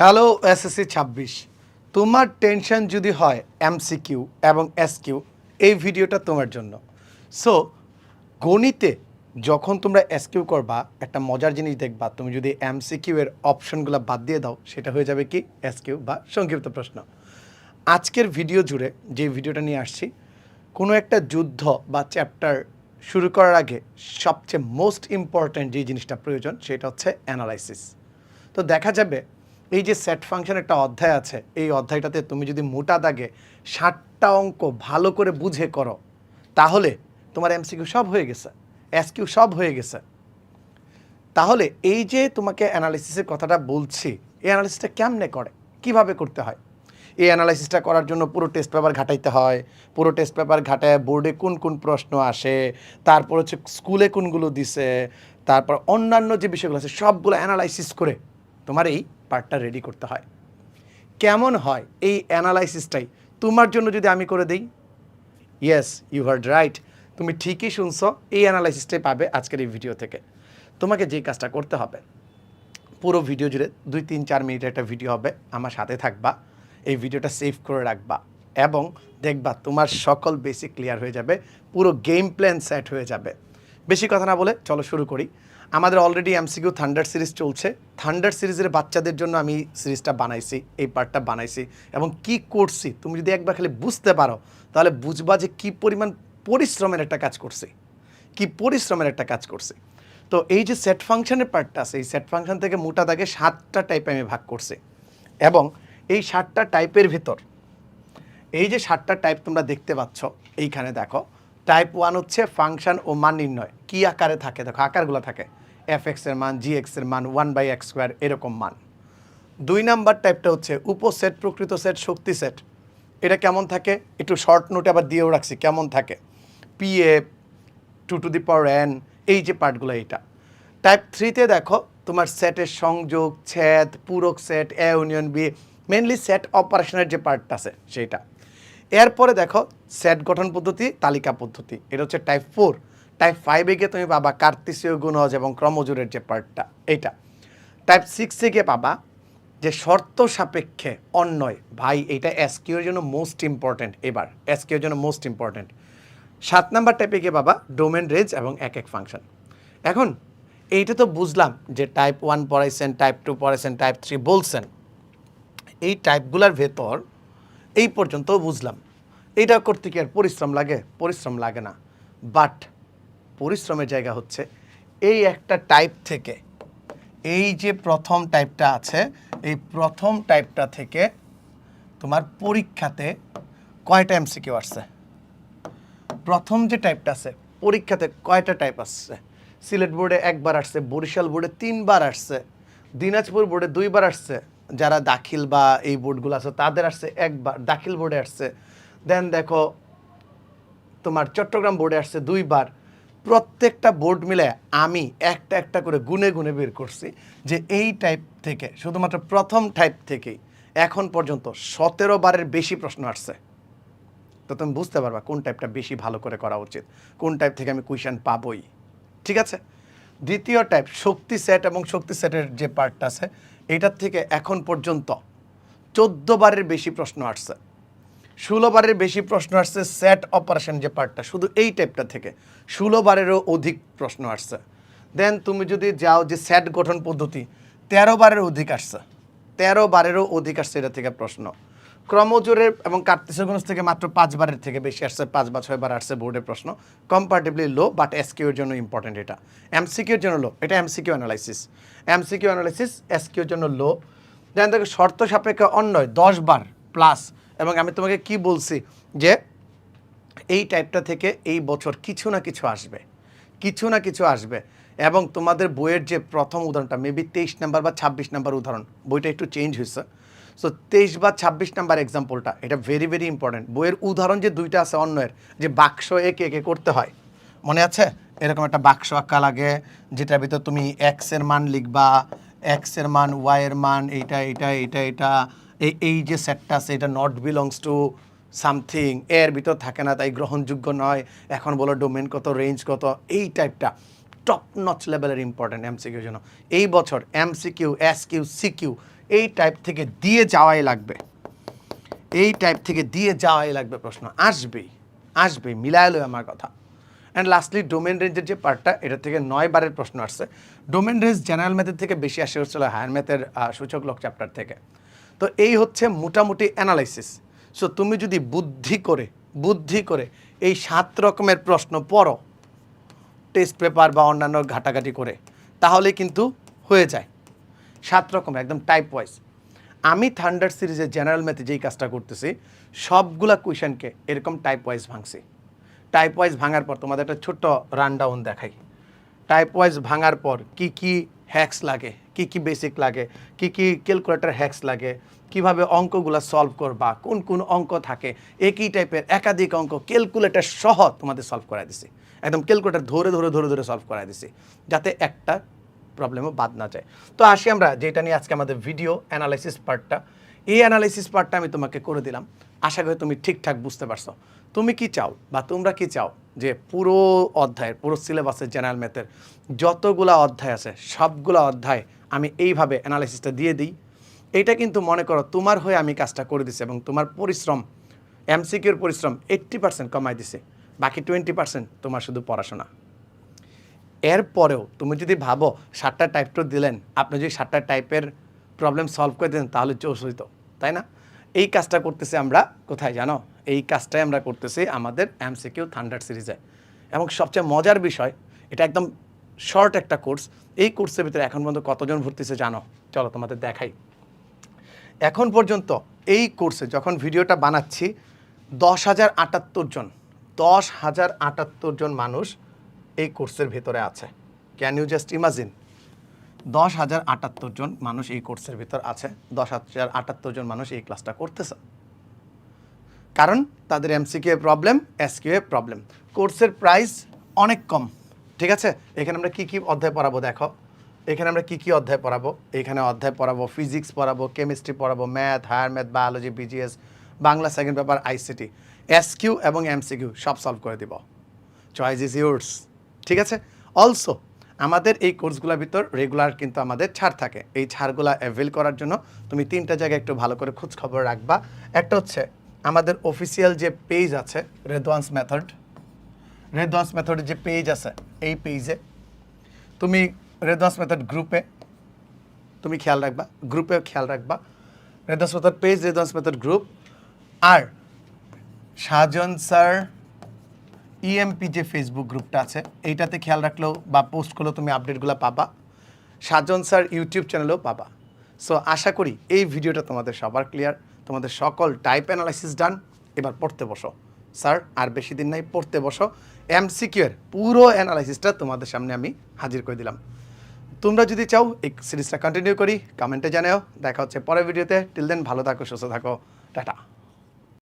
Hello SSC ২৬, তোমার tension যদি হয় এমসিকিউ এবং এসকিউ, এই ভিডিওটা তোমার জন্য। সো গণিতে যখন তোমরা এসকিউ করবা, একটা মজার জিনিস দেখবা, তুমি যদি এমসিকিউ এর অপশনগুলো বাদ দিয়ে দাও, সেটা হয়ে যাবে কি এসকিউ বা সংক্ষিপ্ত প্রশ্ন। আজকের ভিডিও জুড়ে যে ভিডিওটা নিয়ে আসছি, কোনো একটা যুদ্ধ বা চ্যাপ্টার শুরু করার আগে সবচেয়ে মোস্ট ইম্পর্ট্যান্ট যে জিনিসটা প্রয়োজন, সেটা হচ্ছে অ্যানালাইসিস। তো দেখা যাবে এই যে সেট ফাংশন একটা অধ্যায় আছে, এই অধ্যায়টাতে তুমি যদি মোটা দাগে 60টা অঙ্ক ভালো করে বুঝে করো, তাহলে তোমার এমসিকিউ সব হয়ে গেছে, এসকিউ সব হয়ে গেছে। তাহলে এই যে তোমাকে অ্যানালাইসিসের কথাটা বলছি, এই অ্যানালাইসিসটা কেমনে করে, কিভাবে করতে হয়? এই অ্যানালাইসিসটা করার জন্য পুরো টেস্ট পেপার ঘাটাইতে হয়। পুরো টেস্ট পেপার ঘাটায় বোর্ডে কোন কোন প্রশ্ন আসে, তারপর হচ্ছে স্কুলে কোনগুলো দিছে, তারপর অন্যান্য যে বিষয়গুলো আছে সবগুলো অ্যানালাইসিস করে তোমার এই পার্টটা রেডি করতে হয়। কেমন হয় এই অ্যানালাইসিসটাই তোমার জন্য যদি আমি করে দিই? ইয়েস, ইউ হার্ড রাইট, তুমি ঠিকই শুনছো, এই অ্যানালাইসিসটাই পাবে আজকের এই ভিডিও থেকে। তোমাকে যে কাজটা করতে হবে, পুরো ভিডিও জুড়ে 2-3-4 মিনিটের একটা ভিডিও হবে, আমার সাথে থাকবা, এই ভিডিওটা সেভ করে রাখবা এবং দেখবা তোমার সকল বেসিক ক্লিয়ার হয়ে যাবে, পুরো গেম প্ল্যান সেট হয়ে যাবে। বেশি কথা না বলে চলো শুরু করি। আমাদের অলরেডি এমসিকিউ থান্ডার সিরিজ চলছে। থান্ডার সিরিজের বাচ্চাদের জন্য আমি সিরিজটা বানাইছি, এই পার্টটা বানাইছি এবং কি করছি তুমি যদি একবার খালি বুঝতে পারো, তাহলে বুঝবা যে কী পরিমাণ পরিশ্রমের একটা কাজ করছি, কি পরিশ্রমের একটা কাজ করছি। তো এই যে সেট ফাংশনের পার্টটা আছে, এই সেট ফাংশন থেকে মোটা দাগে 7টা টাইপে আমি ভাগ করছি এবং এই 7টা টাইপের ভিতর এই যে 7টা টাইপ তোমরা দেখতে পাচ্ছ, এইখানে দেখো, টাইপ 1 হচ্ছে ফাংশন ও মান নির্ণয়। কী আকারে থাকে দেখো, আকারগুলো থাকে এফ এর মান, জি এর মান, 1/x² এরকম মান। 2 নাম্বার টাইপটা হচ্ছে উপসেট, প্রকৃত সেট, শক্তি সেট। এটা কেমন থাকে একটু শর্ট নোটে আবার দিয়েও রাখছি কেমন থাকে। পিএ 2n, এই যে পার্টগুলো, এইটা। টাইপ 3তে দেখো তোমার সেটের সংযোগ, ছেদ, পূরক set, A union B, mainly set অপারেশনের যে পার্টটা আছে সেইটা। এরপরে দেখো সেট গঠন পদ্ধতি, তালিকা পদ্ধতি, এটা হচ্ছে টাইপ 4। টাইপ 5-এ গিয়ে তুমি পাবা কার্তেশীয় গুণজ এবং ক্রমজোড়ের যে পার্টটা, এইটা। টাইপ 6-এ গিয়ে পাবা যে শর্ত সাপেক্ষে অন্যয়। ভাই এইটা এসকিউর জন্য মোস্ট ইম্পর্ট্যান্ট, এবার এসকিউর জন্য মোস্ট ইম্পর্ট্যান্ট। 7 নাম্বার টাইপে গিয়ে বাবা ডোমেন, রেঞ্জ এবং এক ফাংশন। এখন এইটা তো বুঝলাম যে টাইপ 1 পড়াইছেন, টাইপ 2 পড়াইছেন, টাইপ 3 বলছেন, এই টাইপগুলোর ভেতর এই পর্যন্তও বুঝলাম। এইটা করতে কি আর পরিশ্রম লাগে? পরিশ্রম লাগে না, বাট পরিশ্রমের জায়গা হচ্ছে এই একটা টাইপ থেকে, এই যে প্রথম টাইপটা আছে, এই প্রথম টাইপটা থেকে তোমার পরীক্ষাতে কয়টা এমসিকিউ আসছে? প্রথম যে টাইপটা আছে পরীক্ষাতে কয়টা টাইপ আসছে? সিলেট বোর্ডে একবার আসছে, বরিশাল বোর্ডে 3বার আসছে, দিনাজপুর বোর্ডে 2বার আসছে, যারা দাখিল বা এই বোর্ডগুলো আছে তাদের আসছে একবার, দাখিল বোর্ডে আসছে। দেন দেখো তোমার চট্টগ্রাম বোর্ডে আসছে 2বার। প্রত্যেকটা বোর্ড মিলে আমি একটা একটা করে গুনে গুনে বের করছি যে এই টাইপ থেকে, শুধুমাত্র প্রথম টাইপ থেকেই এখন পর্যন্ত 17বারের বেশি প্রশ্ন আসছে। তো তুমি বুঝতে পারবা কোন টাইপটা বেশি ভালো করে করা উচিত, কোন টাইপ থেকে আমি কোয়েশ্চেন পাবই। ঠিক আছে। দ্বিতীয় টাইপ শক্তি সেট এবং শক্তি সেটের যে পার্টটা আছে, এইটার থেকে এখন পর্যন্ত 14বারের বেশি প্রশ্ন আসছে। 16বারের বেশি প্রশ্ন আসছে সেট অপারেশন যে পার্টটা, শুধু এই টাইপটা থেকে 16বারেরও অধিক প্রশ্ন আসছে। দেন তুমি যদি যাও যে সেট গঠন পদ্ধতি, 13বারের অধিক আসছে, 13বারেরও অধিক আসছে এটা থেকে প্রশ্ন। ক্রমজোড়ের এবং কার্তেশীয় গুণজ থেকে মাত্র 5বারের থেকে বেশি আসছে, 5 বা 6বার আসছে বোর্ডের প্রশ্ন। কম্পারেটিভলি লো, বাট এসকিউর জন্য ইম্পর্টেন্ট এটা। এমসিকিউর জন্য লো, এটা এমসিকিউ অ্যানালাইসিস। এমসিকিউ অ্যানালাইসিস এসকিউর জন্য লো। দেন দেখো শর্ত সাপেক্ষে অন্যয় 10বার প্লাস। এবং আমি তোমাকে কি বলছি যে এই টাইপটা থেকে এই বছর কিছু না কিছু আসবে, কিছু না কিছু আসবে। এবং তোমাদের বইয়ের যে প্রথম উদাহরণটা মেবি 23 নাম্বার বা 26 নাম্বার উদাহরণ, বইটা একটু চেঞ্জ হয়েছে। সো 23 বা 26 নাম্বার এক্সাম্পলটা, এটা ভেরি ভেরি ইম্পর্টেন্ট। বইয়ের উদাহরণ যে 2টা আছে অন্যের, যে বাক্স একে একে করতে হয়, মনে আছে? এরকম একটা বাক্স আঁকা লাগে, যেটার ভিতর তুমি এক্স এর মান লিখবা, এক্স এর মান, ওয়াই এর মান, এইটা এইটা এইটা এটা, এই যে সেটটা আছে এটা নট বিলংস টু সামথিং, এর ভিতর থাকে না, তাই গ্রহণযোগ্য নয়। এখন বলো ডোমেন কত, রেঞ্জ কত, এই টাইপটা টপ নচ লেভেলের ইম্পর্টেন্ট এমসিকিউর জন্য। এই বছর এমসিকিউ, এসকিউ, সিকিউ এই টাইপ থেকে দিয়ে যাওয়াই লাগবে, এই টাইপ থেকে দিয়ে যাওয়াই লাগবে। প্রশ্ন আসবেই মিলায় লো আমার কথা। অ্যান্ড লাস্টলি ডোমেন রেঞ্জের যে পার্টটা, এটা থেকে 9 বারের প্রশ্ন আসছে। ডোমেন রেঞ্জ জেনারেল ম্যাথের থেকে বেশি আসে হচ্ছিল হায়ার ম্যাথের সূচক লক চ্যাপ্টার থেকে। তো এই হচ্ছে মোটামুটি অ্যানালাইসিস। সো তুমি যদি বুদ্ধি করে এই 7 রকমের প্রশ্ন পড়ো টেস্ট পেপার বা অন্যান্য ঘাটাঘাটি করে, তাহলে কিন্তু হয়ে যায় 7 রকমের একদম টাইপ ওয়াইজ। আমি থান্ডার সিরিজের জেনারেল ম্যাথে যেই কাজটা করতেছি, সবগুলা কোয়েশনকে এরকম টাইপ ওয়াইজ ভাঙছি। টাইপ ওয়াইজ ভাঙার পর তোমাদের একটা ছোট্ট রানডাউন দেখাই। টাইপ ওয়াইজ ভাঙার পর কি হ্যাক্স লাগে, কি বেসিক লাগে, কি ক্যালকুলেটর হ্যাক্স লাগে, কিভাবে অঙ্কগুলো সলভ করবা, কোন অঙ্ক থাকে, একই টাইপের একাধিক অঙ্ক ক্যালকুলেটর সহ তোমাদের সলভ করাই দিছি। একদম ক্যালকুলেটর ধরে সলভ করাই দিছি, যাতে একটা প্রবলেমও বাদ না যায়। তো আসি আমরা যেটা নিয়ে আজকে আমাদের ভিডিও অ্যানালাইসিস পার্টটা। এই অ্যানালাইসিস পার্টটা আমি তোমাকে করে দিলাম। আশা করি তুমি ঠিকঠাক বুঝতে পারছো। তুমি কি চাও বা তোমরা কি চাও যে পুরো অধ্যায়ের, পুরো সিলেবাসের জেনারেল ম্যাথের যতগুলা অধ্যায় আছে সবগুলা অধ্যায় আমি এইভাবে অ্যানালাইসিসটা দিয়ে দিই? এটা কিন্তু মনে করো তোমার হয়ে আমি কাজটা করে দিছি এবং তোমার পরিশ্রম, এমসিকিউর পরিশ্রম 80% কমাই দিছে, বাকি 20% তোমার শুধু পড়াশোনা। এরপরেও তুমি যদি ভাবো 7টা টাইপ তো দিলেন, আপনি যদি 7টা টাইপের প্রবলেম সলভ করে দেন তাহলে চোষ হইতো, তাই না? এই কাজটা করতেছি আমরা কোথায় জানো? এই কাজটাই আমরা করতেছি আমাদের এমসিকিউ থান্ডার সিরিজে। এবং সবচেয়ে মজার বিষয়, এটা একদম শর্ট একটা কোর্স। এই কোর্সের ভিতরে এখন পর্যন্ত কতজন ভর্তি হয়েছে জানো? চলো তোমাদের দেখাই। এখন পর্যন্ত এই কোর্সে যখন ভিডিওটা বানাচ্ছি 10,078 জন মানুষ এই কোর্সের ভিতরে আছে। Can you just imagine? 10,078 জন মানুষ এই কোর্সের ভিতর আছে। 10,078 জন মানুষ এই ক্লাসটা করতেছে, কারণ তাদের এমসিকিউ প্রবলেম, এসকিউ প্রবলেম। কোর্সের প্রাইস অনেক কম, ঠিক আছে? এখানে আমরা কি অধ্যায় পড়াবো দেখো। এখানে আমরা কি অধ্যায় পড়াবো? এখানে অধ্যায় পড়াবো ফিজিক্স পড়াবো, কেমিস্ট্রি পড়াবো, math, higher math, biology, BGS, Bangla second paper, ICT, SQ এবং এমসিকিউ সব সলভ করে দিব। চয়েস ইজ ইয়োর্স, ঠিক আছে? অলসো আমাদের এই কোর্সগুলোর ভিতর রেগুলার কিন্তু আমাদের ছাড় থাকে। এই ছাড়গুলো অ্যাভেল করার জন্য তুমি 3টা জায়গায় একটু ভালো করে খোঁজ খবর রাখবা। একটা হচ্ছে আমাদের অফিসিয়াল যে পেজ আছে রেদওয়ান্স মেথডের যে পেজ আছে, এই পেজে তুমি রেদওয়ান্স মেথড গ্রুপে তুমি খেয়াল রাখবা, রেদওয়ান্স মেথড পেজ, রেদওয়ান্স মেথড গ্রুপ। আর সাজন স্যার ইএমপি যে ফেসবুক গ্রুপটা আছে, এইটাতে খেয়াল রাখলেও বা পোস্ট করলেও তুমি আপডেটগুলো পাবা। সাজন স্যার ইউটিউব চ্যানেলেও পাবা। সো আশা করি এই ভিডিওটা তোমাদের সবার ক্লিয়ার, তোমাদের সকল টাইপ অ্যানালাইসিস ডান। এবার পড়তে বসো স্যার, আর বেশি দিন নাই, পড়তে বসো। এমসিকিউ এর পুরো অ্যানালাইসিসটা তোমাদের সামনে আমি হাজির করে দিলাম। তোমরা যদি চাও এই সিরিজটা কন্টিনিউ করি, কমেন্টে জানাও। দেখা হচ্ছে পরের ভিডিওতে। টিল দেন ভালো থাকো, সুস্থ থাকো, টাটা।